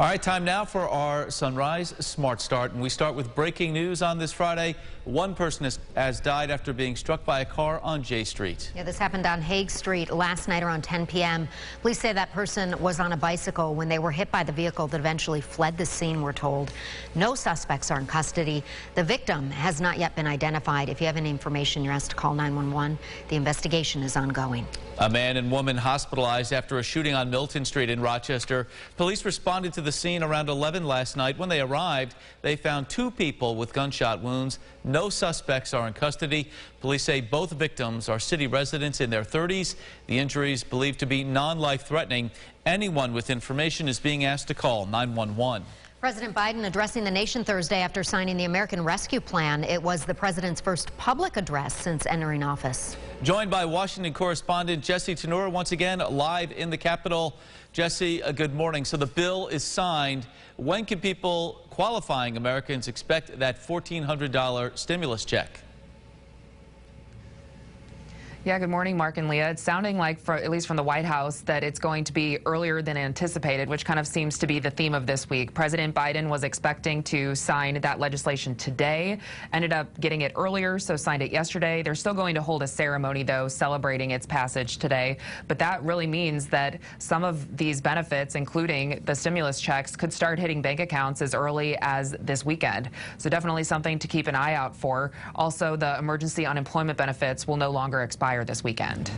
All right, time now for our Sunrise Smart Start, and we start with breaking news on this Friday. One person has died after being struck by a car on J Street. Yeah, this happened on Hague Street last night around 10 p.m. Police say that person was on a bicycle when they were hit by the vehicle that eventually fled the scene, we're told. No suspects are in custody. The victim has not yet been identified. If you have any information, you're asked to call 911. The investigation is ongoing. A man and woman hospitalized after a shooting on Milton Street in Rochester. Police responded to the scene around 11 last night. When they arrived, they found two people with gunshot wounds. No suspects are in custody. Police say both victims are city residents in their 30s. The injuries believed to be non-life-threatening. Anyone with information is being asked to call 911. President Biden addressing the nation Thursday after signing the American Rescue Plan. It was the president's first public address since entering office. Joined by Washington correspondent Jesse Tenora once again live in the Capitol. Jesse, good morning. So the bill is signed. When can people, qualifying Americans, expect that $1,400 stimulus check? Yeah, good morning, Mark and Leah. It's sounding like, at least from the White House, that it's going to be earlier than anticipated, which kind of seems to be the theme of this week. President Biden was expecting to sign that legislation today, ended up getting it earlier, so signed it yesterday. They're still going to hold a ceremony, though, celebrating its passage today. But that really means that some of these benefits, including the stimulus checks, could start hitting bank accounts as early as this weekend. So definitely something to keep an eye out for. Also, the emergency unemployment benefits will no longer expire this weekend.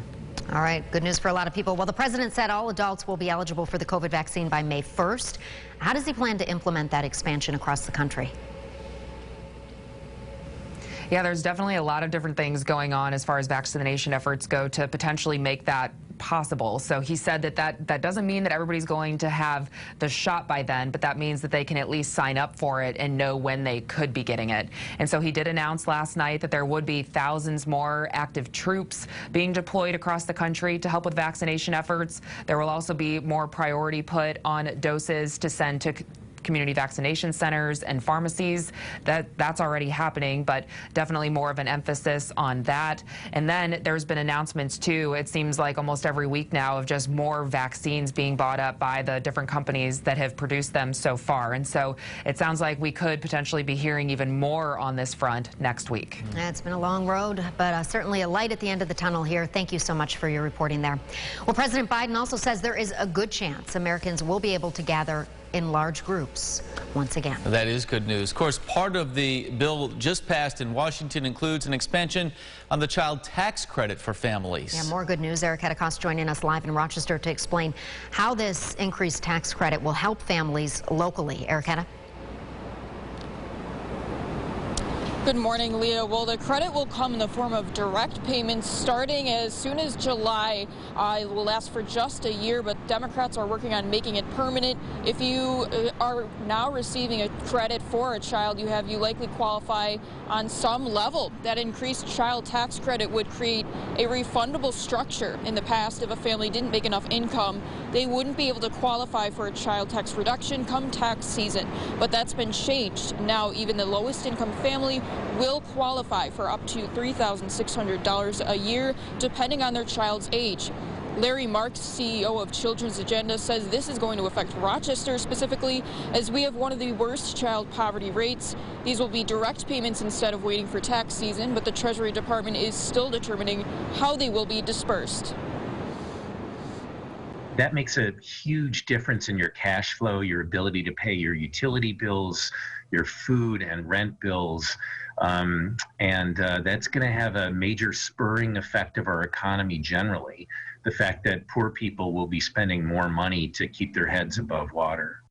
All right, good news for a lot of people. Well, the president said all adults will be eligible for the COVID vaccine by May 1st. How does he plan to implement that expansion across the country? Yeah, there's definitely a lot of different things going on as far as vaccination efforts go to potentially make that possible. So he said that doesn't mean that everybody's going to have the shot by then, but that means that they can at least sign up for it and know when they could be getting it. And so he did announce last night that there would be thousands more active troops being deployed across the country to help with vaccination efforts. There will also be more priority put on doses to send to community vaccination centers and pharmacies. That's already happening, but definitely more of an emphasis on that. And then there's been announcements too, it seems like almost every week now, of just more vaccines being bought up by the different companies that have produced them so far. And so it sounds like we could potentially be hearing even more on this front next week. It's been a long road, but certainly a light at the end of the tunnel here. Thank you so much for your reporting there. Well, President Biden also says there is a good chance Americans will be able to gather in large groups once again. That is good news. Of course, part of the bill just passed in Washington includes an expansion on the child tax credit for families. Yeah, more good news. Erica Cost joining us live in Rochester to explain how this increased tax credit will help families locally. Erica? Good morning, Leah. Well, the credit will come in the form of direct payments starting as soon as July. It will last for just a year, but Democrats are working on making it permanent. If you are now receiving a credit for a child you likely qualify on some level. That increased child tax credit would create a refundable structure. In the past, if a family didn't make enough income, they wouldn't be able to qualify for a child tax reduction come tax season. But that's been changed. Now, even the lowest income family will qualify for up to $3,600 a year, depending on their child's age. Larry Marks, CEO of Children's Agenda, says this is going to affect Rochester specifically, as we have one of the worst child poverty rates. These will be direct payments instead of waiting for tax season, but the Treasury Department is still determining how they will be dispersed. That makes a huge difference in your cash flow, your ability to pay your utility bills, your food and rent bills. That's going to have a major spurring effect of our economy generally. The fact that poor people will be spending more money to keep their heads above water.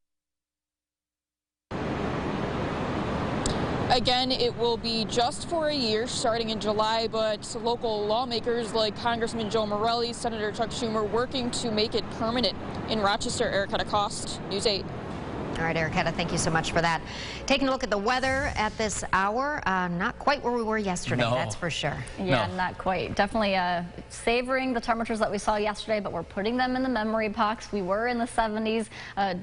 Again, it will be just for a year starting in July, but local lawmakers like Congressman Joe Morelli, Senator Chuck Schumer working to make it permanent. In Rochester, Erica Cost, News 8. All right, Erica, thank you so much for that. Taking a look at the weather at this hour, not quite where we were yesterday, that's for sure. Yeah, not quite. Definitely savoring the temperatures that we saw yesterday, but we're putting them in the memory box. We were in the 70s.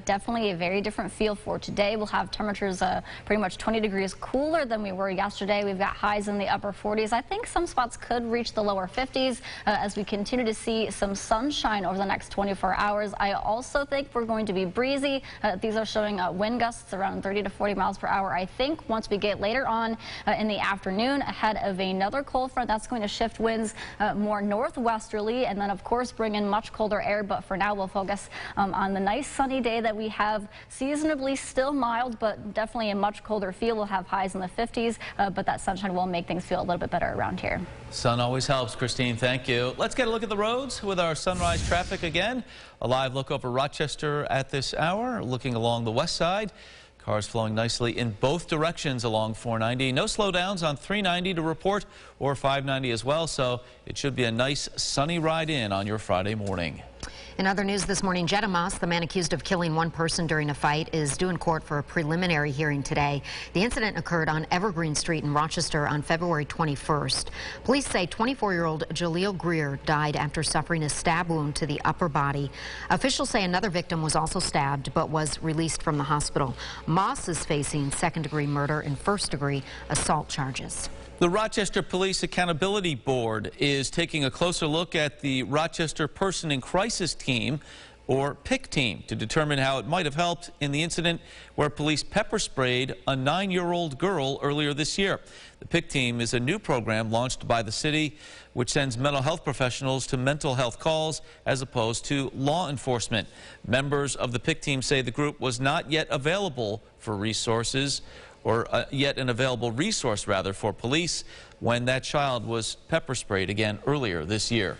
Definitely a very different feel for today. We'll have temperatures pretty much 20 degrees cooler than we were yesterday. We've got highs in the upper 40s. I think some spots could reach the lower 50s as we continue to see some sunshine over the next 24 hours. I also think we're going to be breezy. These are showing showing wind gusts around 30 to 40 miles per hour. I think once we get later on in the afternoon, ahead of another cold front, that's going to shift winds more northwesterly, and then of course bring in much colder air. But for now, we'll focus on the nice sunny day that we have. Seasonably still mild, but definitely a much colder feel. We'll have highs in the 50s, but that sunshine will make things feel a little bit better around here. Sun always helps, Christine. Thank you. Let's get a look at the roads with our sunrise traffic again. A live look over Rochester at this hour, looking along the west side. Cars flowing nicely in both directions along 490. No slowdowns on 390 to report, or 590 as well, so it should be a nice sunny ride in on your Friday morning. In other news this morning, Jetta Moss, the man accused of killing one person during a fight, is due in court for a preliminary hearing today. The incident occurred on Evergreen Street in Rochester on February 21st. Police say 24-year-old Jaleel Greer died after suffering a stab wound to the upper body. Officials say another victim was also stabbed but was released from the hospital. Moss is facing second-degree murder and first-degree assault charges. The Rochester Police Accountability Board is taking a closer look at the Rochester Person in Crisis Team, or PIC team, to determine how it might have helped in the incident where police pepper sprayed a 9-year-old girl earlier this year. The PIC team is a new program launched by the city, which sends mental health professionals to mental health calls as opposed to law enforcement. Members of the PIC team say the group was not yet available for resources, or yet an available resource, rather, for police when that child was pepper sprayed again earlier this year.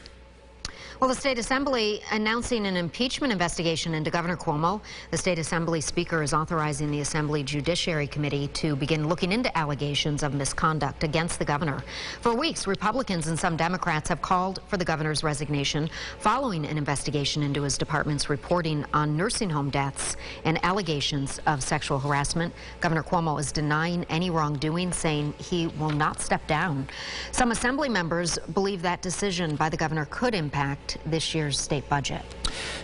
Well, the State Assembly announcing an impeachment investigation into Governor Cuomo. The State Assembly Speaker is authorizing the Assembly Judiciary Committee to begin looking into allegations of misconduct against the governor. For weeks, Republicans and some Democrats have called for the governor's resignation following an investigation into his department's reporting on nursing home deaths and allegations of sexual harassment. Governor Cuomo is denying any wrongdoing, saying he will not step down. Some Assembly members believe that decision by the governor could impact this year's state budget.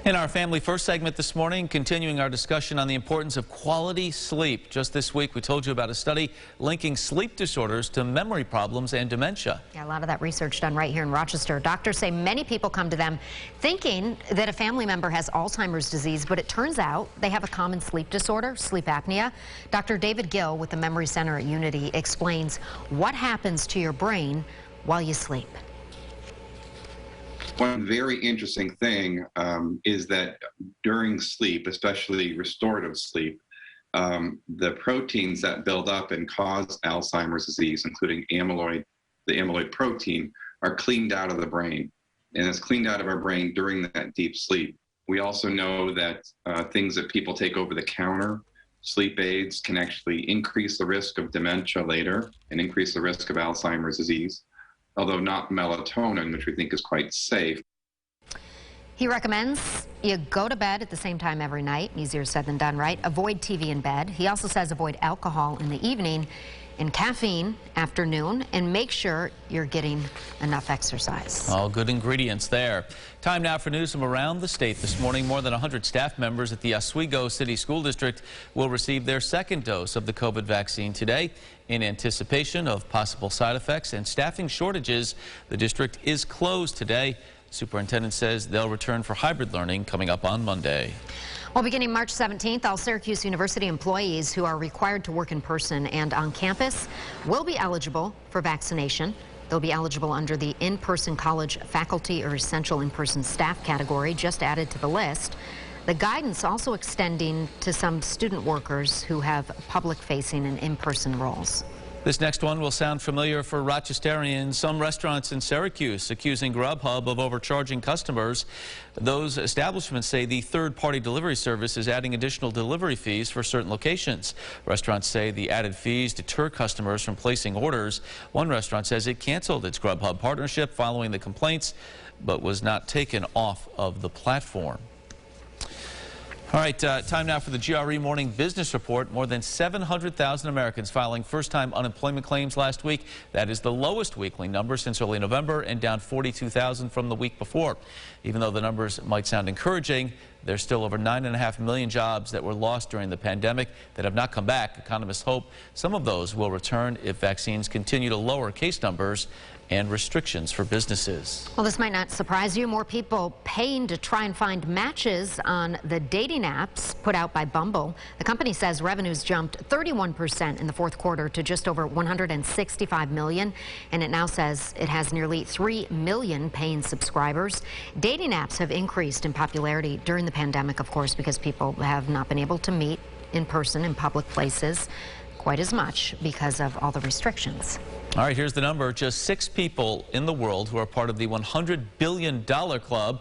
In our Family First segment this morning, continuing our discussion on the importance of quality sleep. Just this week, we told you about a study linking sleep disorders to memory problems and dementia. Yeah, a lot of that research done right here in Rochester. Doctors say many people come to them thinking that a family member has Alzheimer's disease, but it turns out they have a common sleep disorder, sleep apnea. Dr. David Gill with the Memory Center at Unity explains what happens to your brain while you sleep. One very interesting thing is that during sleep, especially restorative sleep, the proteins that build up and cause Alzheimer's disease, including amyloid, the amyloid protein, are cleaned out of the brain. And it's cleaned out of our brain during that deep sleep. We also know that things that people take over the counter, sleep aids, can actually increase the risk of dementia later and increase the risk of Alzheimer's disease, although not melatonin, which we think is quite safe. He recommends you go to bed at the same time every night. Easier said than done, right? Avoid TV in bed. He also says avoid alcohol in the evening and caffeine afternoon, and make sure you're getting enough exercise. All good ingredients there. Time now for news from around the state this morning. More than 100 staff members at the Oswego City School District will receive their second dose of the COVID vaccine today. In anticipation of possible side effects and staffing shortages, the district is closed today. The superintendent says they'll return for hybrid learning coming up on Monday. Well, beginning March 17th, all Syracuse University employees who are required to work in person and on campus will be eligible for vaccination. They'll be eligible under the in-person college faculty or essential in-person staff category, just added to the list. The guidance also extending to some student workers who have public-facing and in-person roles. This next one will sound familiar for Rochesterians. Some restaurants in Syracuse accusing GRUBHUB of overcharging customers. Those establishments say the third-party delivery service is adding additional delivery fees for certain locations. Restaurants say the added fees deter customers from placing orders. One restaurant says it canceled its GRUBHUB partnership following the complaints, but was not taken off of the platform. All right, time now for the GRE Morning Business Report. More than 700,000 Americans filing first-time unemployment claims last week. That is the lowest weekly number since early November and down 42,000 from the week before. Even though the numbers might sound encouraging, There's still over 9.5 million jobs that were lost during the pandemic that have not come back. Economists hope some of those will return if vaccines continue to lower case numbers and restrictions for businesses. Well, this might not surprise you. More people paying to try and find matches on the dating apps put out by Bumble. The company says revenues jumped 31% in the fourth quarter to just over $165 million, and it now says it has nearly 3 million paying subscribers. Dating apps have increased in popularity during the pandemic, of course, because people have not been able to meet in person in public places quite as much because of all the restrictions. All right, here's the number. Just 6 people in the world who are part of the $100 billion club.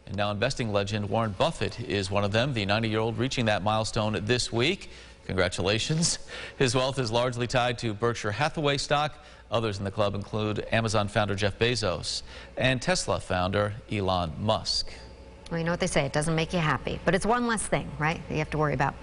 And now investing legend Warren Buffett is one of them, the 90-year-old reaching that milestone this week. Congratulations. His wealth is largely tied to Berkshire Hathaway stock. Others in the club include Amazon founder Jeff Bezos and Tesla founder Elon Musk. Well, you know what they say, it doesn't make you happy, but it's one less thing, right, that you have to worry about.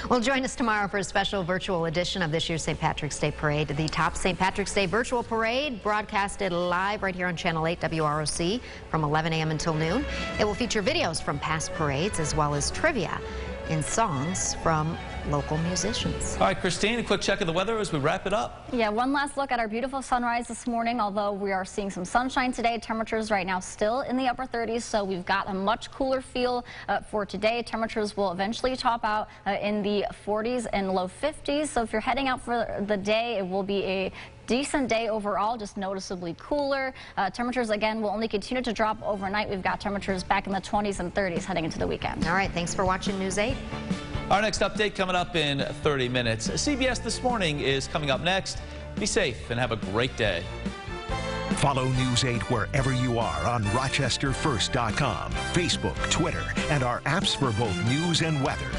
Well, join us tomorrow for a special virtual edition of this year's St. Patrick's Day Parade. The top St. Patrick's Day virtual parade broadcasted live right here on Channel 8 WROC from 11 a.m. until noon. It will feature videos from past parades as well as trivia and songs from local musicians. All right, Christine, a quick check of the weather as we wrap it up. Yeah, one last look at our beautiful sunrise this morning. Although we are seeing some sunshine today, temperatures right now still in the upper 30s, so we've got a much cooler feel for today. Temperatures will eventually top out in the 40s and low 50s, so if you're heading out for the day, it will be a decent day overall, just noticeably cooler. Temperatures, again, will only continue to drop overnight. We've got temperatures back in the 20s and 30s heading into the weekend. All right, thanks for watching News 8. Our next update coming up in 30 minutes. CBS This Morning is coming up next. Be safe and have a great day. Follow News 8 wherever you are on RochesterFirst.com, Facebook, Twitter, and our apps for both news and weather.